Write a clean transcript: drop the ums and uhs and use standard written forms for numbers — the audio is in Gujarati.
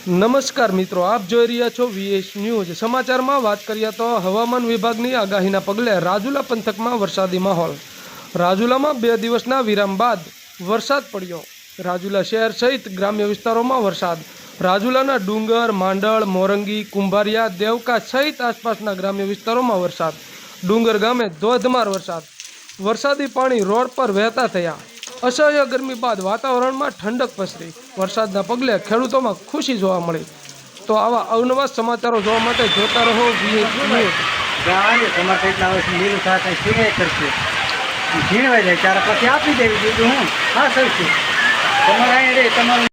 નમસ્કાર મિત્રો, આપ જોઈ રહ્યા છો વીએસ ન્યૂઝ। સમાચારમાં વાત કરીએ તો હવામાન વિભાગની આગાહીના પગલે રાજુલા પંથકમાં વરસાદી માહોલ। રાજુલામાં 2 દિવસના વિરામ બાદ વરસાદ પડ્યો। રાજુલા શહેર સહિત ગ્રામ્ય વિસ્તારોમાં વરસાદ। રાજુલાના ડુંગર, માંડળ, મોરંગી, કુંભારિયા, દેવકા સહિત આસપાસના ગ્રામ્ય વિસ્તારોમાં વરસાદ। ડુંગર ગામે ધોધમાર વરસાદ। વરસાદી પાણી રોડ પર વહેતા થયા। असह्य गर्मी बाद वातावरण में ठंडक पसरी। वरसादना पगले खेडूतों खुशी जोवा मळी। तो आवा अवनवा समाचारों जोवा माटे जोता रहो वीएस न्यूज़। गावाने टमाटर એટલા વર્ષ લીલું થાય સિંચાઈ કરશે ઝીણવાઈ જાય ત્યારે પછી આપી દેવી દીધું હું હા સર છે તમારા અહીં રે તમારું